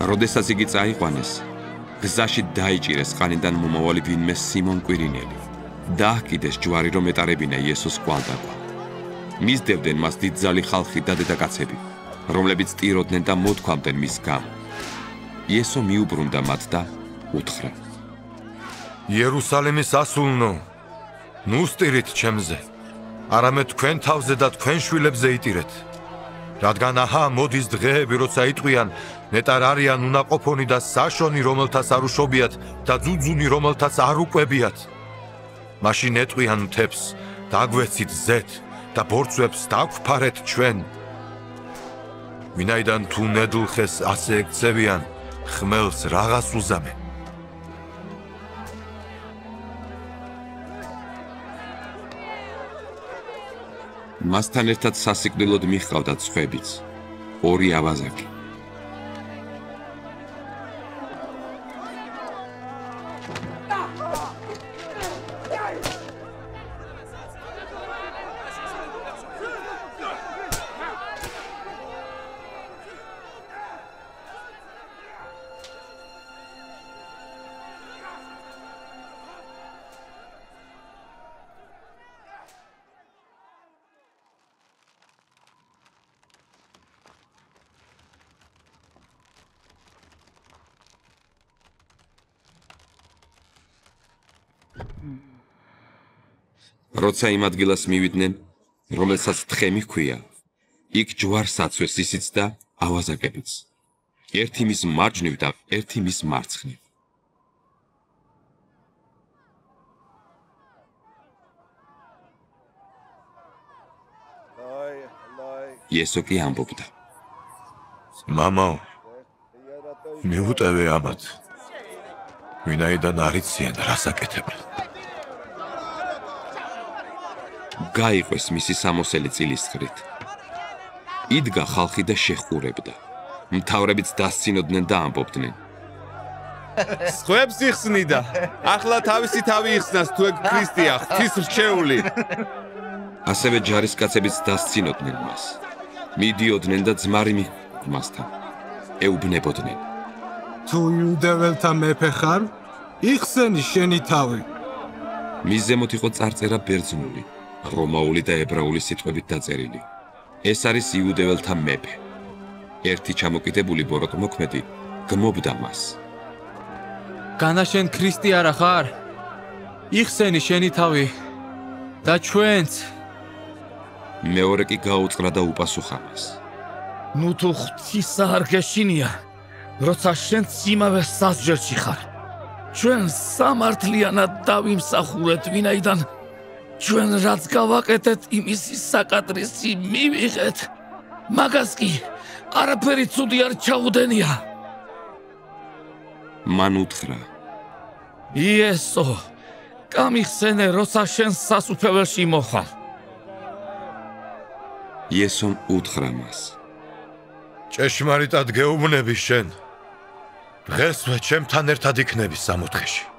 როდესაც იგი წაიყვანეს, გზაში დაიჭირეს ყანიდან მომავალი ვინმე სიმონ კვირინელი. დააჰკიდეს ჯვარი, რომ ეტარებინა იესოს კვალდაკვალ. მისდევდნენ მას დიდძალი ხალხი და დედაკაცები, რომლებიც ტიროდნენ და მოთქვამდნენ მის გამო. იესო მიუბრუნდა მათ და უთხრა: იერუსალიმის ასულნო, ნუ სტირით ჩემზე, არამედ თქვენ თავზე და თქვენ შვილებზე იტირეთ. რადგან აჰა მოდის დღეები, როცა იტყვიან, ნეტარ არიან უნაყოფონი და საშონი, რომელთაც არ უშობიათ და ძუძუნი, რომელთაც არ უყვებიათ. მაშინ ეტყვიან მთებს, დაგვეცით ზეთ და ბორცვებს დაგვფარეთ ჩვენ. ვინაიდან თუ ნედლხეს ასე ეკცევიან, ხმელს რაღაც უზამენ. მასთან ერთად სასიკვდილოდ მიჰყავდათ სხვებიც, 2 ავაზაკი. როცა იმ ადგილას მივიდნენ, რომელსაც თხემი ჰქვია, იქ ჯვარს აცვეს ისიც და ავაზაკებიც. ერთი მის მარჯვნივ და ერთი მის მარცხნივ. იესო კი ამბობდა: მამაო, მიუტევე ამათ, ვინაიდან არ იციან რას აკეთებენ. გაიყვეს მისი სამოსელი წილისყრით. იდგა ხალხი და შეხურებდა. მთავრებიც დასცინოდნენ და ამბობდნენ: სხვებს იხსნიდა, ახლა თავისი თავი იხსნას თუ ეგ ქრისტეა, ღვთის რჩეული. ასევე ჯარისკაცებიც დასცინოდნენ მას. მიდიოდნენ და ძმარი მასთან ეუბნებოდნენ: თუ იუდეველთა მეფე ხარ, იხსენი შენი თავი. მის ზემოთ იყო წარწერა ბერძნული, რომაული და ებრაული სიტყვებით დაწერილი. ეს არის იუდეველთა მეფე. ერთი ჩამოკიდებული ბოროტმოქმედი გმობდა მას. განა შენ ქრისტე არა ხარ? იხსენი შენი თავი და ჩვენც. მეორე კი გაუწყრა და უპასუხა მას: ნუ თუ ღვთისა არ გეშინია, როცა შენც იმავე სასჯელში ხარ. ჩვენ სამართლიანად დავიმსახურეთ, ვინაიდან ჩვენ რაც გავაკეთეთ, იმისი საკადრისი მივიღეთ. მაგას კი არაფერი ცუდი არ ჩაუდენია. მან უთხრა: იესო, გამიხსენე, როცა შენ სასუფეველში მოხვალ. იესომ უთხრა მას: ჭეშმარიტად გეუბნები შენ, დღესვე ჩემთან ერთად იქნები სამოთხეში.